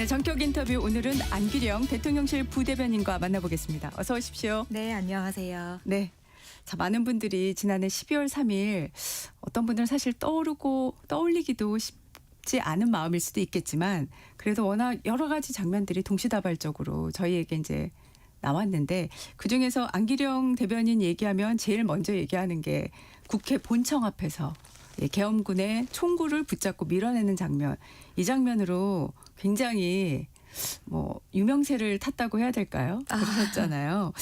네, 전격 인터뷰 오늘은 안규령 대통령실 부대변인과 만나보겠습니다. 어서 오십시오. 네, 안녕하세요. 네. 자, 많은 분들이 지난해 12월 3일 어떤 분들은 사실 떠올리기도 쉽지 않은 마음일 수도 있겠지만 그래도 워낙 여러 가지 장면들이 동시다발적으로 저희에게 이제 나왔는데 그중에서 안규령 대변인 얘기하면 제일 먼저 얘기하는 게 국회 본청 앞에서 계엄군의 총구를 붙잡고 밀어내는 장면. 이 장면으로 굉장히 유명세를 탔다고 해야 될까요? 그러셨잖아요.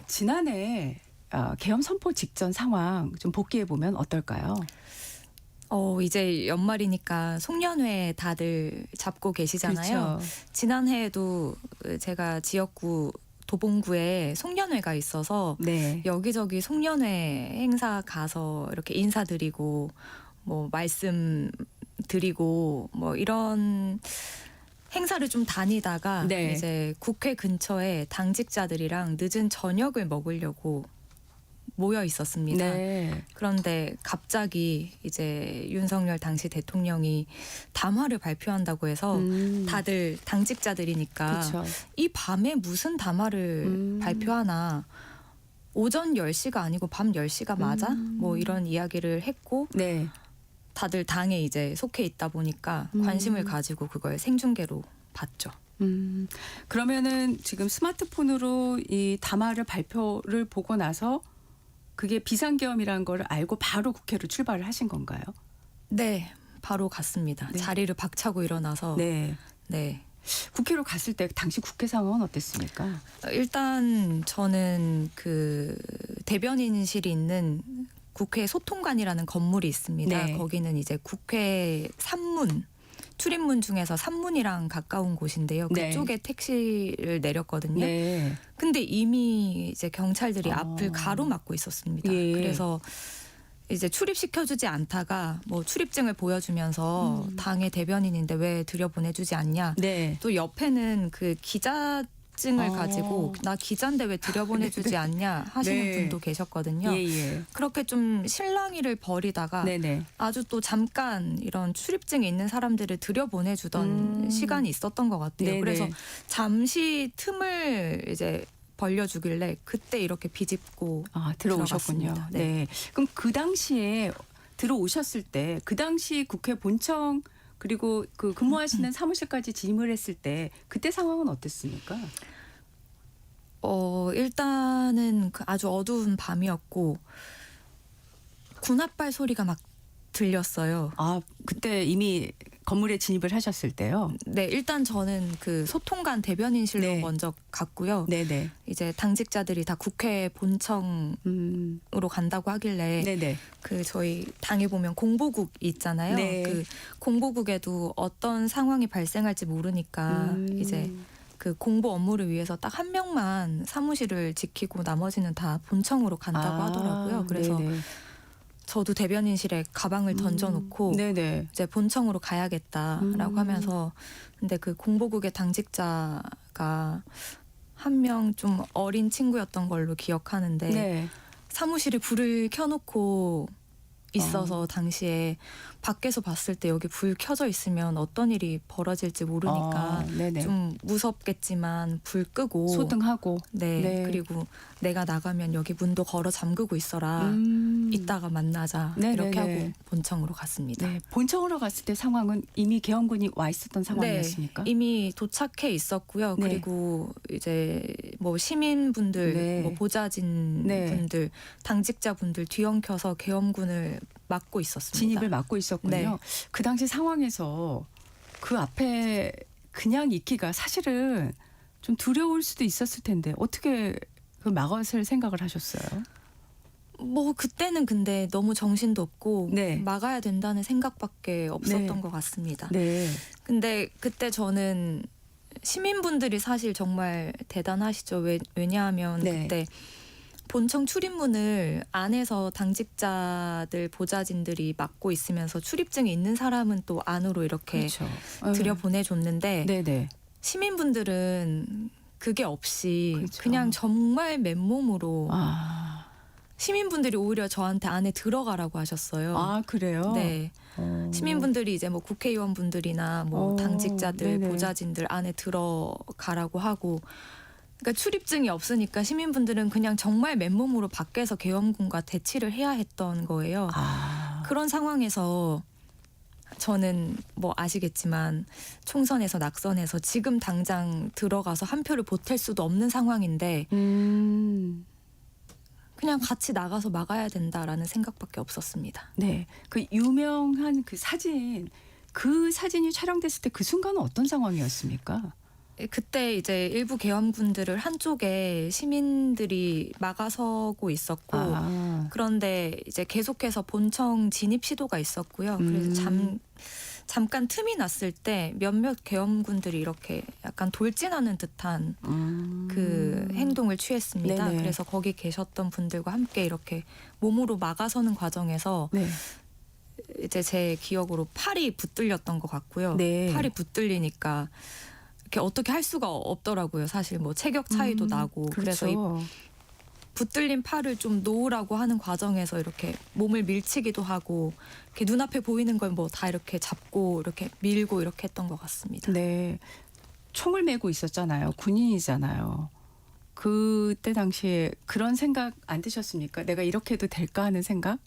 지난해 계엄 선포 직전 상황 좀 복기해 보면 어떨까요? 이제 연말이니까 송년회 다들 잡고 계시잖아요. 그렇죠. 지난해에도 제가 지역구 도봉구에 송년회가 있어서 네. 여기저기 송년회 행사 가서 이렇게 인사드리고 말씀 드리고 이런 행사를 좀 다니다가 네. 이제 국회 근처에 당직자들이랑 늦은 저녁을 먹으려고 모여 있었습니다. 네. 그런데 갑자기 이제 윤석열 당시 대통령이 담화를 발표한다고 해서 다들 당직자들이니까 그렇죠. 이 밤에 무슨 담화를 발표하나, 오전 10시가 아니고 밤 10시가 맞아? 이런 이야기를 했고 네. 다들 당에 이제 속해 있다 보니까 관심을 가지고 그걸 생중계로 봤죠. 그러면은 지금 스마트폰으로 이 담화를 발표를 보고 나서 그게 비상계엄이라는 걸 알고 바로 국회로 출발을 하신 건가요? 네, 바로 갔습니다. 네. 자리를 박차고 일어나서 네. 네. 국회로 갔을 때 당시 국회 상황은 어땠습니까? 일단 저는 그 대변인실이 있는 국회 소통관이라는 건물이 있습니다. 네. 거기는 이제 국회 산문, 출입문 중에서 산문이랑 가까운 곳인데요. 네. 그쪽에 택시를 내렸거든요. 네. 근데 이미 이제 경찰들이 앞을 가로막고 있었습니다. 예. 그래서 이제 출입시켜주지 않다가 출입증을 보여주면서 당의 대변인인데 왜 들여보내주지 않냐. 네. 또 옆에는 그 기자증을 가지고 나 기자인데 왜 들여보내주지 않냐 하시는 네. 분도 계셨거든요. 예. 그렇게 좀 실랑이를 벌이다가 네네. 아주 또 잠깐 이런 출입증이 있는 사람들을 들여보내주던 시간이 있었던 것 같아요. 네네. 그래서 잠시 틈을 이제 벌려주길래 그때 이렇게 비집고 들어오셨군요. 들어갔습니다. 네. 그럼 그 당시에 들어오셨을 때 그 당시 국회 본청 그리고 그 근무하시는 사무실까지 진입을 했을 때 그때 상황은 어땠습니까? 일단은 아주 어두운 밤이었고 군합발 소리가 막 들렸어요. 그때 이미 건물에 진입을 하셨을 때요? 네, 일단 저는 그 소통관 대변인실로 네. 먼저 갔고요. 네네. 이제 당직자들이 다 국회 본청으로 간다고 하길래 네네. 그 저희 당에 보면 공보국 있잖아요. 네. 그 공보국에도 어떤 상황이 발생할지 모르니까 이제 그 공보 업무를 위해서 딱 한 명만 사무실을 지키고 나머지는 다 본청으로 간다고 하더라고요. 그래서 네네. 저도 대변인실에 가방을 던져놓고 네네. 이제 본청으로 가야겠다라고 하면서, 근데 그 공보국의 당직자가 한 명 좀 어린 친구였던 걸로 기억하는데 네. 사무실에 불을 켜놓고 있어서 당시에 밖에서 봤을 때 여기 불 켜져 있으면 어떤 일이 벌어질지 모르니까 네네. 좀 무섭겠지만 불 끄고 소등하고. 네, 네. 그리고 내가 나가면 여기 문도 걸어 잠그고 있어라. 이따가 만나자. 네네네. 이렇게 하고 본청으로 갔습니다. 네. 본청으로 갔을 때 상황은 이미 계엄군이 와 있었던 상황이었습니까? 네, 이미 도착해 있었고요. 네. 그리고 이제 시민분들, 네. 보좌진 네. 분들, 당직자분들 뒤엉켜서 계엄군을 막고 있었습니다. 진입을 막고 있었군요. 네. 그 당시 상황에서 그 앞에 그냥 있기가 사실은 좀 두려울 수도 있었을 텐데 어떻게 그 막았을 생각을 하셨어요? 그때는 근데 너무 정신도 없고 네. 막아야 된다는 생각밖에 없었던 네. 것 같습니다. 네. 근데 그때 저는 시민분들이 사실 정말 대단하시죠. 왜냐하면 네. 그때 본청 출입문을 안에서 당직자들 보좌진들이 막고 있으면서 출입증이 있는 사람은 또 안으로 이렇게 그렇죠. 들여보내줬는데 네네. 시민분들은 그게 없이 그렇죠. 그냥 정말 맨몸으로 시민분들이 오히려 저한테 안에 들어가라고 하셨어요. 아, 그래요? 네. 시민분들이 이제 뭐 국회의원분들이나 뭐 당직자들, 네네. 보좌진들 안에 들어가라고 하고, 그러니까 출입증이 없으니까 시민분들은 그냥 정말 맨몸으로 밖에서 계엄군과 대치를 해야 했던 거예요. 아, 그런 상황에서 저는 뭐 아시겠지만 총선에서 낙선해서 지금 당장 들어가서 한 표를 보탤 수도 없는 상황인데 그냥 같이 나가서 막아야 된다라는 생각밖에 없었습니다. 네. 그 유명한 그 사진이 촬영됐을 때 그 순간은 어떤 상황이었습니까? 그때 이제 일부 계엄군들을 한쪽에 시민들이 막아서고 있었고 그런데 이제 계속해서 본청 진입 시도가 있었고요. 그래서 잠깐 틈이 났을 때 몇몇 계엄군들이 이렇게 약간 돌진하는 듯한 그 행동을 취했습니다. 네네. 그래서 거기 계셨던 분들과 함께 이렇게 몸으로 막아서는 과정에서 네. 이제 제 기억으로 팔이 붙들렸던 것 같고요. 네. 팔이 붙들리니까 이렇게 어떻게 할 수가 없더라고요. 사실 뭐 체격 차이도 나고 그래서 이 그렇죠. 붙들린 팔을 좀 놓으라고 하는 과정에서 이렇게 몸을 밀치기도 하고 이렇게 눈앞에 보이는 걸 뭐 다 이렇게 잡고 이렇게 밀고 이렇게 했던 것 같습니다. 네. 총을 메고 있었잖아요. 군인이잖아요. 그때 당시에 그런 생각 안 드셨습니까? 내가 이렇게 해도 될까 하는 생각?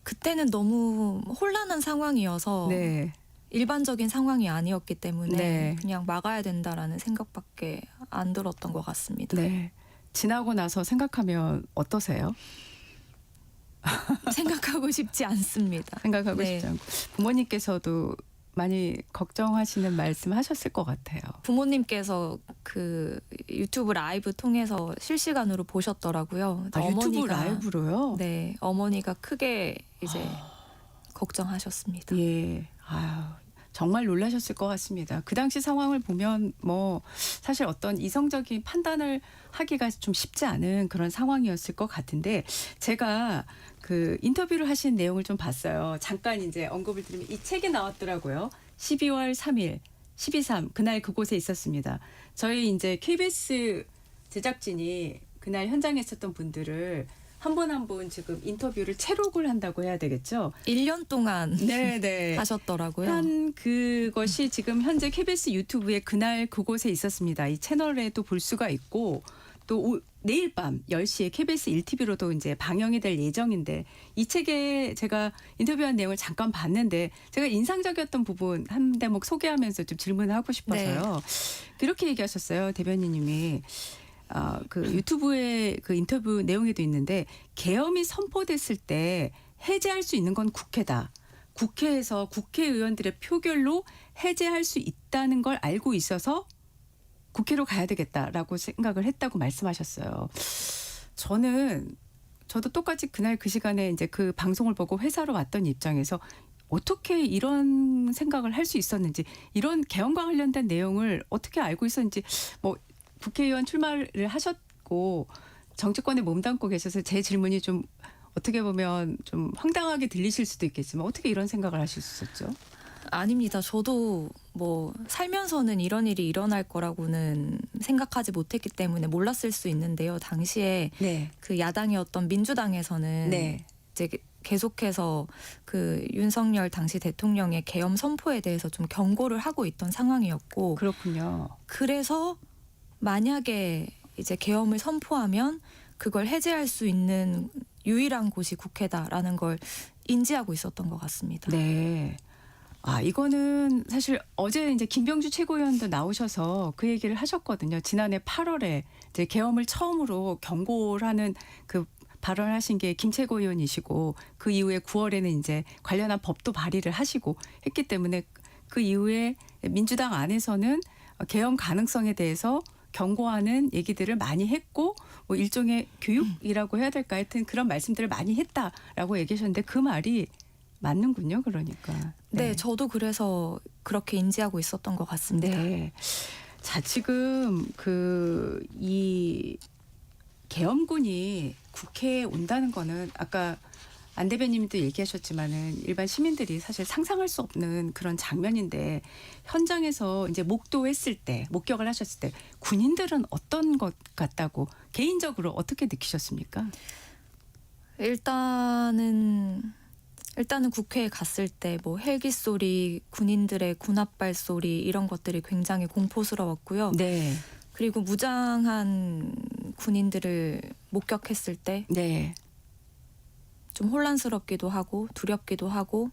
그때는 너무 혼란한 상황이어서 네. 일반적인 상황이 아니었기 때문에 네. 그냥 막아야 된다라는 생각밖에 안 들었던 것 같습니다. 네. 지나고 나서 생각하면 어떠세요? 생각하고 싶지 않습니다. 생각하고 네. 싶지 않고. 부모님께서도 많이 걱정하시는 말씀 하셨을 것 같아요. 부모님께서 그 유튜브 라이브 통해서 실시간으로 보셨더라고요. 아, 유튜브 라이브로요? 네, 어머니가 크게 이제 걱정하셨습니다. 예. 아유, 정말 놀라셨을 것 같습니다. 그 당시 상황을 보면 뭐 사실 어떤 이성적인 판단을 하기가 좀 쉽지 않은 그런 상황이었을 것 같은데 제가 그 인터뷰를 하신 내용을 좀 봤어요. 잠깐 이제 언급을 드리면 이 책이 나왔더라고요. 12월 3일 12.3 그날 그곳에 있었습니다. 저희 이제 KBS 제작진이 그날 현장에 있었던 분들을 한 분 한 분 지금 인터뷰를 채록을 한다고 해야 되겠죠? 1년 동안 네네. 하셨더라고요. 한 그것이 지금 현재 KBS 유튜브에 그날 그곳에 있었습니다. 이 채널에도 볼 수가 있고 또 내일 밤 10시에 KBS 1TV로도 이제 방영이 될 예정인데 이 책에 제가 인터뷰한 내용을 잠깐 봤는데 제가 인상적이었던 부분 한 대목 소개하면서 좀 질문을 하고 싶어서요. 그렇게 얘기하셨어요. 대변인님이. 그 유튜브의 그 인터뷰 내용에도 있는데 계엄이 선포됐을 때 해제할 수 있는 건 국회다. 국회에서 국회의원들의 표결로 해제할 수 있다는 걸 알고 있어서 국회로 가야 되겠다라고 생각을 했다고 말씀하셨어요. 저도 똑같이 그날 그 시간에 이제 그 방송을 보고 회사로 왔던 입장에서 어떻게 이런 생각을 할 수 있었는지 이런 계엄과 관련된 내용을 어떻게 알고 있었는지 뭐 국회의원 출마를 하셨고 정치권에 몸담고 계셔서 제 질문이 좀 어떻게 보면 좀 황당하게 들리실 수도 있겠지만 어떻게 이런 생각을 하실 수 있었죠? 아닙니다. 저도 뭐 살면서는 이런 일이 일어날 거라고는 생각하지 못했기 때문에 몰랐을 수 있는데요. 당시에 네. 그 야당이었던 민주당에서는 네. 이제 계속해서 그 윤석열 당시 대통령의 계엄 선포에 대해서 좀 경고를 하고 있던 상황이었고 그렇군요. 그래서 만약에 이제 계엄을 선포하면 그걸 해제할 수 있는 유일한 곳이 국회다라는 걸 인지하고 있었던 것 같습니다. 네. 이거는 사실 어제 이제 김병주 최고위원도 나오셔서 그 얘기를 하셨거든요. 지난해 8월에 이제 계엄을 처음으로 경고를 하는 그 발언을 하신 게 김 최고위원이시고 그 이후에 9월에는 이제 관련한 법도 발의를 하시고 했기 때문에 그 이후에 민주당 안에서는 계엄 가능성에 대해서 경고하는 얘기들을 많이 했고 뭐 일종의 교육이라고 해야 될까 하여튼 그런 말씀들을 많이 했다라고 얘기하셨는데 그 말이 맞는군요. 그러니까. 네, 저도 그래서 그렇게 인지하고 있었던 것 같습니다. 네. 자, 지금 이 계엄군이 국회에 온다는 거는 아까 안 대변님도 얘기하셨지만은 일반 시민들이 사실 상상할 수 없는 그런 장면인데 현장에서 이제 목격을 하셨을 때 군인들은 어떤 것 같다고 개인적으로 어떻게 느끼셨습니까? 일단은 국회에 갔을 때 뭐 헬기 소리, 군인들의 군합발 소리 이런 것들이 굉장히 공포스러웠고요. 네. 그리고 무장한 군인들을 목격했을 때 네. 좀 혼란스럽기도 하고 두렵기도 하고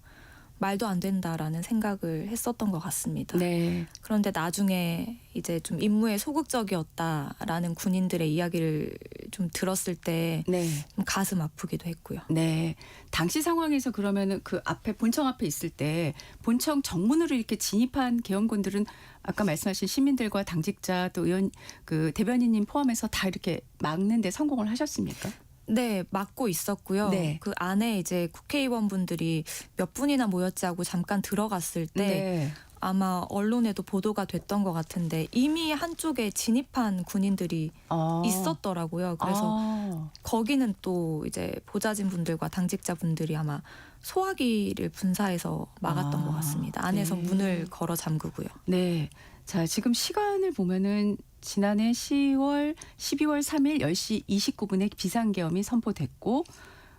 말도 안 된다라는 생각을 했었던 것 같습니다. 네. 그런데 나중에 이제 좀 임무에 소극적이었다라는 군인들의 이야기를 좀 들었을 때 네. 좀 가슴 아프기도 했고요. 네. 당시 상황에서 그러면은 그 앞에 본청 앞에 있을 때 본청 정문으로 이렇게 진입한 계엄군들은 아까 말씀하신 시민들과 당직자 또 의원 그 대변인님 포함해서 다 이렇게 막는 데 성공을 하셨습니까? 네, 막고 있었고요. 네. 그 안에 이제 국회의원분들이 몇 분이나 모였지 하고 잠깐 들어갔을 때 네. 아마 언론에도 보도가 됐던 것 같은데 이미 한쪽에 진입한 군인들이 있었더라고요. 그래서 거기는 또 이제 보좌진 분들과 당직자 분들이 아마 소화기를 분사해서 막았던 것 같습니다. 안에서 네. 문을 걸어 잠그고요. 네. 자, 지금 시간을 보면은 지난해 12월 3일 10시 29분에 비상계엄이 선포됐고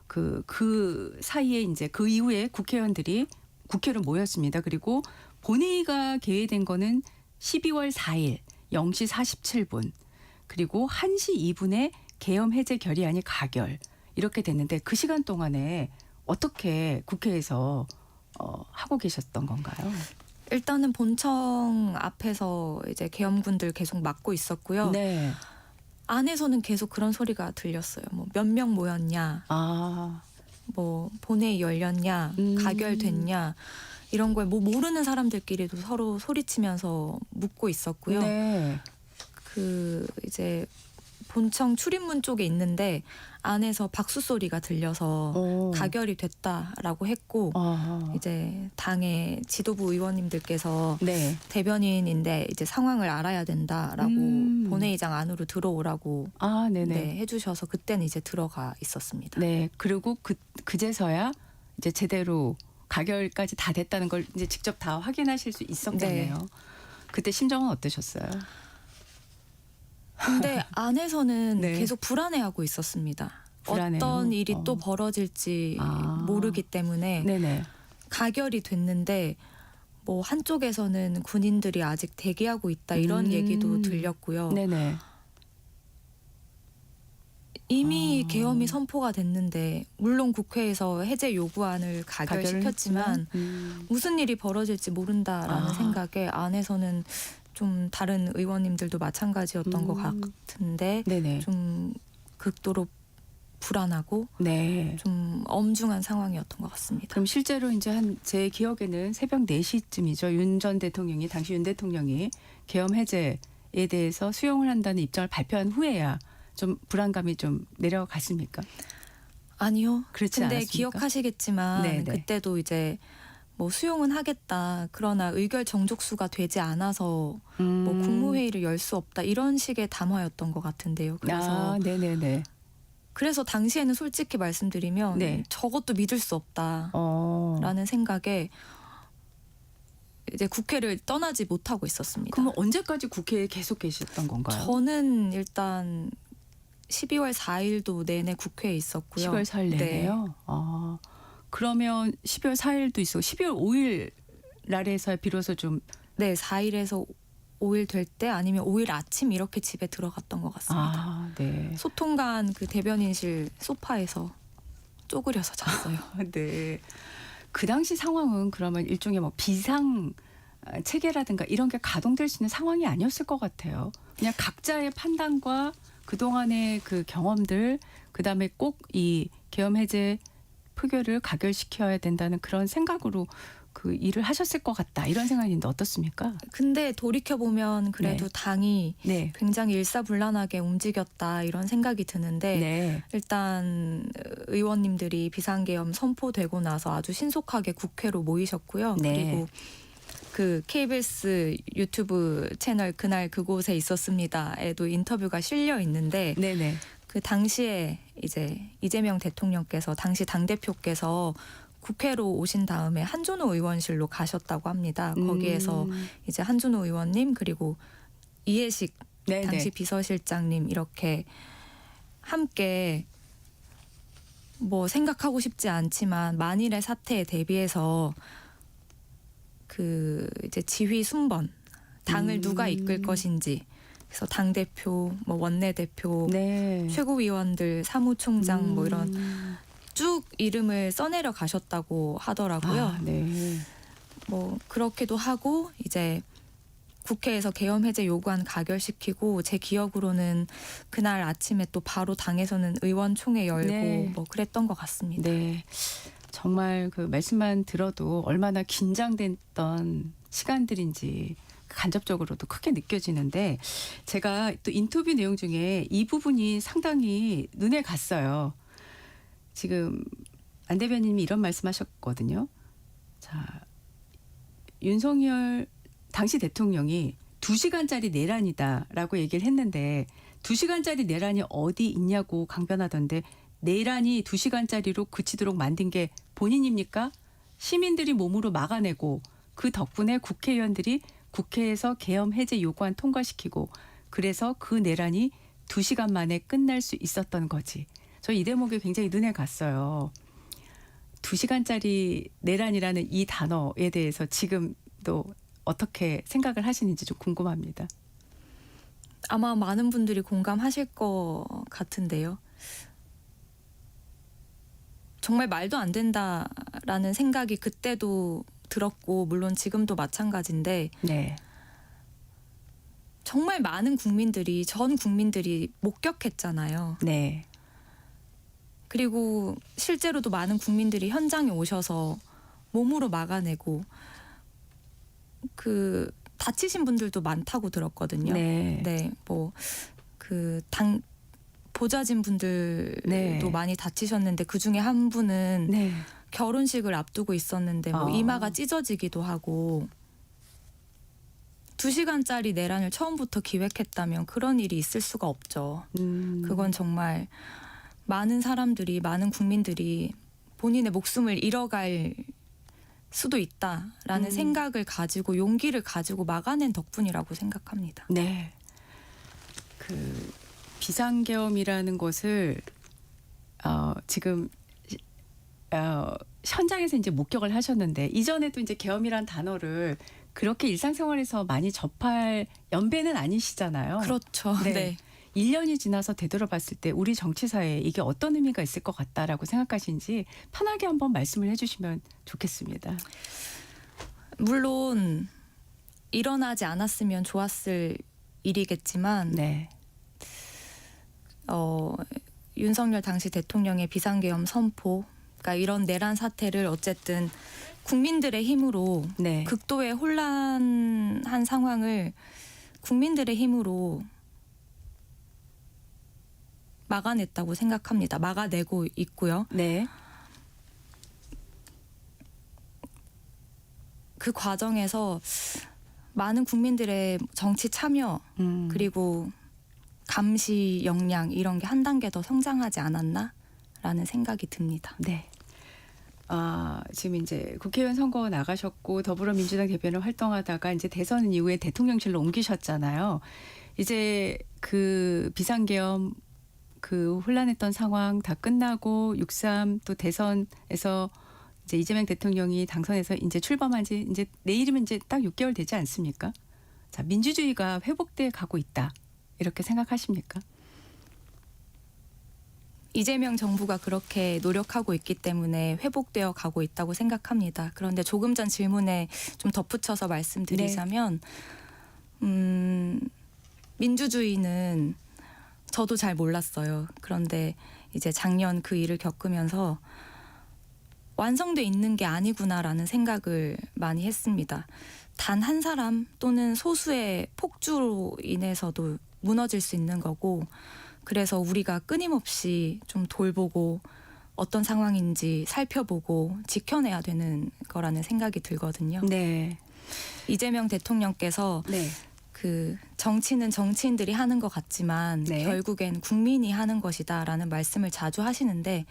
그 사이에 이제 그 이후에 국회의원들이 국회로 모였습니다. 그리고 본회의가 개회된 거는 12월 4일 0시 47분 그리고 1시 2분에 계엄 해제 결의안이 가결 이렇게 됐는데 그 시간 동안에 어떻게 국회에서 하고 계셨던 건가요? 일단은 본청 앞에서 이제 계엄군들 계속 막고 있었고요. 네. 안에서는 계속 그런 소리가 들렸어요. 뭐 몇 명 모였냐, 뭐 본회의 열렸냐, 가결됐냐 이런 거에 뭐 모르는 사람들끼리도 서로 소리치면서 묻고 있었고요. 네. 그 이제 본청 출입문 쪽에 있는데 안에서 박수 소리가 들려서 가결이 됐다라고 했고 이제 당의 지도부 의원님들께서 네. 대변인인데 이제 상황을 알아야 된다라고 본회의장 안으로 들어오라고 네네. 네, 해주셔서 그때는 이제 들어가 있었습니다. 네. 그리고 그제서야 이제 제대로 가결까지 다 됐다는 걸 이제 직접 다 확인하실 수 있었겠네요. 네. 그때 심정은 어떠셨어요? 근데 안에서는 네. 계속 불안해하고 있었습니다. 불안해요? 어떤 일이 또 벌어질지 모르기 때문에 네네. 가결이 됐는데 뭐 한쪽에서는 군인들이 아직 대기하고 있다 이런 얘기도 들렸고요. 네네. 이미 계엄이 선포가 됐는데 물론 국회에서 해제 요구안을 가결시켰지만 무슨 일이 벌어질지 모른다라는 생각에 안에서는 좀 다른 의원님들도 마찬가지였던 것 같은데 네네. 좀 극도로 불안하고 네. 좀 엄중한 상황이었던 것 같습니다. 그럼 실제로 이제 제 기억에는 새벽 4시쯤이죠. 윤 전 대통령이 당시 윤 대통령이 계엄 해제에 대해서 수용을 한다는 입장을 발표한 후에야 좀 불안감이 좀 내려갔습니까? 아니요. 그렇지 근데 않았습니까? 기억하시겠지만 네네. 그때도 이제 뭐 수용은 하겠다. 그러나 의결 정족수가 되지 않아서 뭐 국무회의를 열 수 없다. 이런 식의 담화였던 것 같은데요. 그래서 네네네. 그래서 당시에는 솔직히 말씀드리면 네. 저것도 믿을 수 없다라는 생각에 이제 국회를 떠나지 못하고 있었습니다. 그럼 언제까지 국회에 계속 계셨던 건가요? 저는 일단 12월 4일도 내내 국회에 있었고요. 12월 4일 내내요? 그러면 12월 4일도 있고 12월 5일 날에서 비로소 좀 네, 4일에서 5일 될 때 아니면 5일 아침 이렇게 집에 들어갔던 것 같습니다. 네. 소통관 그 대변인실 소파에서 쪼그려서 잤어요. 네. 그 당시 상황은 그러면 일종의 뭐 비상 체계라든가 이런 게 가동될 수 있는 상황이 아니었을 것 같아요. 그냥 각자의 판단과 그동안의 그 경험들 그다음에 꼭 이 계엄 해제 표결을 가결시켜야 된다는 그런 생각으로 그 일을 하셨을 것 같다. 이런 생각이 있는데 어떻습니까? 근데 돌이켜보면 그래도 네. 당이 네. 굉장히 일사불란하게 움직였다 이런 생각이 드는데 네. 일단 의원님들이 비상계엄 선포되고 나서 아주 신속하게 국회로 모이셨고요. 네. 그리고 그 KBS 유튜브 채널 그날 그곳에 있었습니다에도 인터뷰가 실려 있는데 네네. 그 당시에 이제 이재명 대통령께서 당시 당대표께서 국회로 오신 다음에 한준호 의원실로 가셨다고 합니다. 거기에서 이제 한준호 의원님 그리고 이해식 네네. 당시 비서실장님 이렇게 함께 뭐 생각하고 싶지 않지만 만일의 사태에 대비해서 그 이제 지휘 순번 당을 누가 이끌 것인지 그래서 당 대표, 뭐 원내 대표, 네. 최고위원들, 사무총장 뭐 이런 쭉 이름을 써내려 가셨다고 하더라고요. 아, 네. 뭐 그렇게도 하고 이제 국회에서 계엄 해제 요구안 가결시키고 제 기억으로는 그날 아침에 또 바로 당에서는 의원총회 열고 네. 뭐 그랬던 것 같습니다. 네. 정말 그 말씀만 들어도 얼마나 긴장됐던 시간들인지 간접적으로도 크게 느껴지는데 제가 또 인터뷰 내용 중에 이 부분이 상당히 눈에 갔어요. 지금 안 대변인님이 이런 말씀하셨거든요. 자, 윤석열 당시 대통령이 2시간짜리 내란이다라고 얘기를 했는데 2시간짜리 내란이 어디 있냐고 강변하던데 내란이 2시간짜리로 그치도록 만든 게 본인입니까? 시민들이 몸으로 막아내고 그 덕분에 국회의원들이 국회에서 계엄 해제 요구안 통과시키고 그래서 그 내란이 2시간 만에 끝날 수 있었던 거지. 저 이 대목이 굉장히 눈에 갔어요. 2시간짜리 내란이라는 이 단어에 대해서 지금도 어떻게 생각을 하시는지 좀 궁금합니다. 아마 많은 분들이 공감하실 것 같은데요. 정말 말도 안 된다라는 생각이 그때도 들었고 물론 지금도 마찬가지인데 네. 정말 많은 국민들이 전 국민들이 목격했잖아요. 네. 그리고 실제로도 많은 국민들이 현장에 오셔서 몸으로 막아내고 그 다치신 분들도 많다고 들었거든요. 네. 네, 뭐 그 당 보좌진 분들도 네. 많이 다치셨는데 그 중에 한 분은 네. 결혼식을 앞두고 있었는데 뭐 아. 이마가 찢어지기도 하고 2시간짜리 내란을 처음부터 기획했다면 그런 일이 있을 수가 없죠. 그건 정말 많은 사람들이 많은 국민들이 본인의 목숨을 잃어갈 수도 있다라는 생각을 가지고 용기를 가지고 막아낸 덕분이라고 생각합니다. 네. 그 비상계엄이라는 것을 지금 현장에서 이제 목격을 하셨는데 이전에도 이제 계엄이란 단어를 그렇게 일상생활에서 많이 접할 연배는 아니시잖아요. 그렇죠. 네. 네. 1년이 지나서 되돌아봤을 때 우리 정치사에 이게 어떤 의미가 있을 것 같다라고 생각하시는지 편하게 한번 말씀을 해주시면 좋겠습니다. 물론 일어나지 않았으면 좋았을 일이겠지만 네. 윤석열 당시 대통령의 비상계엄 선포, 그러니까 이런 내란 사태를 어쨌든 국민들의 힘으로 네. 극도의 혼란한 상황을 국민들의 힘으로 막아냈다고 생각합니다. 막아내고 있고요. 네. 그 과정에서 많은 국민들의 정치 참여 그리고 감시 역량 이런 게 한 단계 더 성장하지 않았나라는 생각이 듭니다. 네. 지금 이제 국회의원 선거 나가셨고 더불어민주당 대변인 활동하다가 이제 대선 이후에 대통령실로 옮기셨잖아요. 이제 그 비상계엄 그 혼란했던 상황 다 끝나고 6.3 또 대선에서 이제 이재명 대통령이 당선해서 이제 출범한 지 이제 내일이면 이제 딱 6개월 되지 않습니까? 자, 민주주의가 회복돼 가고 있다. 이렇게 생각하십니까? 이재명 정부가 그렇게 노력하고 있기 때문에 회복되어 가고 있다고 생각합니다. 그런데 조금 전 질문에 좀 덧붙여서 말씀드리자면 민주주의는 저도 잘 몰랐어요. 그런데 이제 작년 그 일을 겪으면서 완성돼 있는 게 아니구나라는 생각을 많이 했습니다. 단 한 사람 또는 소수의 폭주로 인해서도 무너질 수 있는 거고 그래서 우리가 끊임없이 좀 돌보고 어떤 상황인지 살펴보고 지켜내야 되는 거라는 생각이 들거든요. 네. 이재명 대통령께서 네. 그 정치는 정치인들이 하는 것 같지만 네. 결국엔 국민이 하는 것이다라는 말씀을 자주 하시는데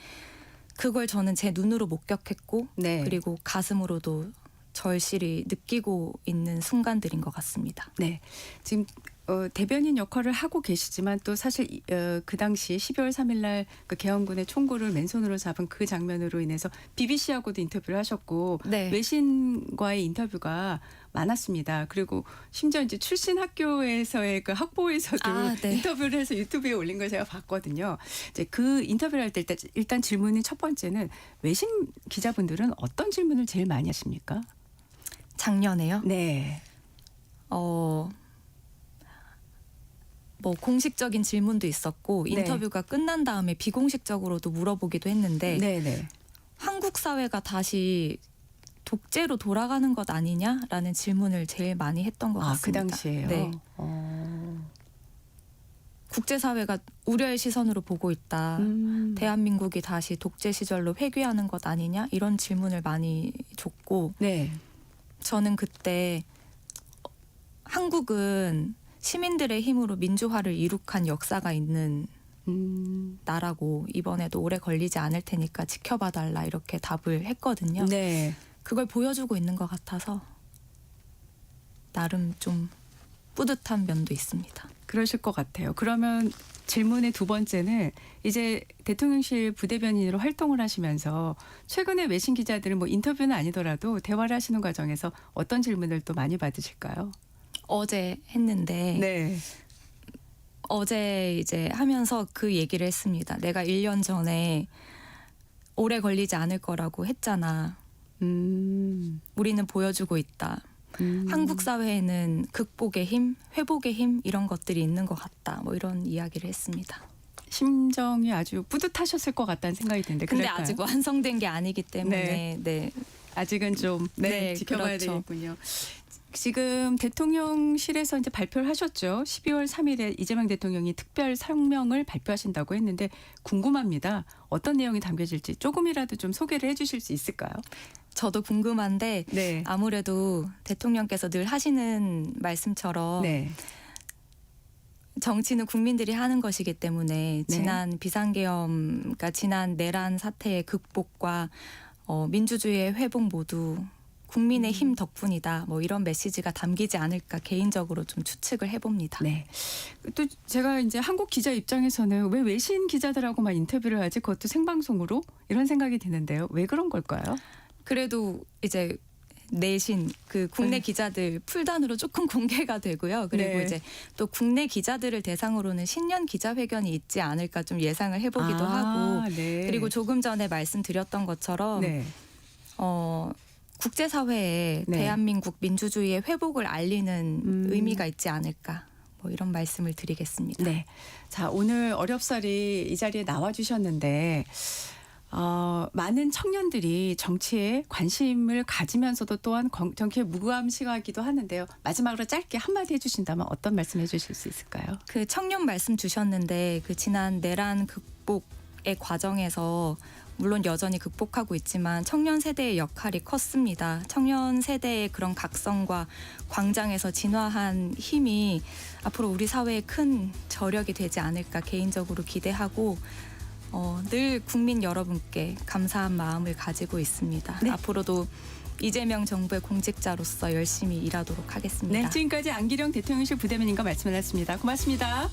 그걸 저는 제 눈으로 목격했고 네. 그리고 가슴으로도 절실히 느끼고 있는 순간들인 것 같습니다. 네. 지금 대변인 역할을 하고 계시지만 또 사실 그 당시 12월 3일 날 그 계엄군의 총구를 맨손으로 잡은 그 장면으로 인해서 BBC하고도 인터뷰를 하셨고 네. 외신과의 인터뷰가 많았습니다. 그리고 심지어 이제 출신 학교에서의 그 학보에서도 네. 인터뷰를 해서 유튜브에 올린 걸 제가 봤거든요. 이제 그 인터뷰를 할 때 일단 질문이 첫 번째는 외신 기자분들은 어떤 질문을 제일 많이 하십니까? 작년에요. 네. 뭐 공식적인 질문도 있었고 네. 인터뷰가 끝난 다음에 비공식적으로도 물어보기도 했는데 네네. 한국 사회가 다시 독재로 돌아가는 것 아니냐라는 질문을 제일 많이 했던 것 같습니다. 그 당시에요. 네. 국제사회가 우려의 시선으로 보고 있다. 대한민국이 다시 독재 시절로 회귀하는 것 아니냐 이런 질문을 많이 줬고 네. 저는 그때 한국은 시민들의 힘으로 민주화를 이룩한 역사가 있는 나라고 이번에도 오래 걸리지 않을 테니까 지켜봐달라 이렇게 답을 했거든요. 네. 그걸 보여주고 있는 것 같아서 나름 좀 뿌듯한 면도 있습니다. 그러실 것 같아요. 그러면 질문의 두 번째는 이제 대통령실 부대변인으로 활동을 하시면서 최근에 외신 기자들은 뭐 인터뷰는 아니더라도 대화를 하시는 과정에서 어떤 질문을 또 많이 받으실까요? 어제 했는데 네. 어제 이제 하면서 그 얘기를 했습니다. 내가 1년 전에 오래 걸리지 않을 거라고 했잖아. 우리는 보여주고 있다. 한국 사회에는 극복의 힘, 회복의 힘 이런 것들이 있는 것 같다. 뭐 이런 이야기를 했습니다. 심정이 아주 뿌듯하셨을 것 같다는 생각이 드는데 근데 그럴까요? 아직 완성된 게 아니기 때문에 네. 아직은 좀 네, 지켜봐야 그렇죠. 되겠군요. 지금 대통령실에서 이제 발표를 하셨죠. 12월 3일에 이재명 대통령이 특별 성명을 발표하신다고 했는데 궁금합니다. 어떤 내용이 담겨질지 조금이라도 좀 소개를 해주실 수 있을까요? 저도 궁금한데 네. 아무래도 대통령께서 늘 하시는 말씀처럼 네. 정치는 국민들이 하는 것이기 때문에 네. 지난 비상계엄, 그러니까 지난 내란 사태의 극복과 민주주의의 회복 모두 국민의 힘 덕분이다. 뭐 이런 메시지가 담기지 않을까 개인적으로 좀 추측을 해봅니다. 네. 또 제가 이제 한국 기자 입장에서는 왜 외신 기자들하고만 인터뷰를 하지? 그것도 생방송으로 이런 생각이 드는데요. 왜 그런 걸까요? 그래도 이제 내신 그 국내 기자들 풀단으로 조금 공개가 되고요. 그리고 네. 이제 또 국내 기자들을 대상으로는 신년 기자회견이 있지 않을까 좀 예상을 해보기도 하고 네. 그리고 조금 전에 말씀드렸던 것처럼 네. 국제사회에 네. 대한민국 민주주의의 회복을 알리는 의미가 있지 않을까 뭐 이런 말씀을 드리겠습니다. 네. 자, 오늘 어렵사리 이 자리에 나와 주셨는데 많은 청년들이 정치에 관심을 가지면서도 또한 정치에 무감시하기도 하는데요. 마지막으로 짧게 한마디 해주신다면 어떤 말씀 해주실 수 있을까요? 그 청년 말씀 주셨는데 그 지난 내란 극복의 과정에서 물론 여전히 극복하고 있지만 청년 세대의 역할이 컸습니다. 청년 세대의 그런 각성과 광장에서 진화한 힘이 앞으로 우리 사회에 큰 저력이 되지 않을까 개인적으로 기대하고 늘 국민 여러분께 감사한 마음을 가지고 있습니다. 네. 앞으로도 이재명 정부의 공직자로서 열심히 일하도록 하겠습니다. 네, 지금까지 안기령 대통령실 부대변인과 말씀 나눴습니다. 고맙습니다.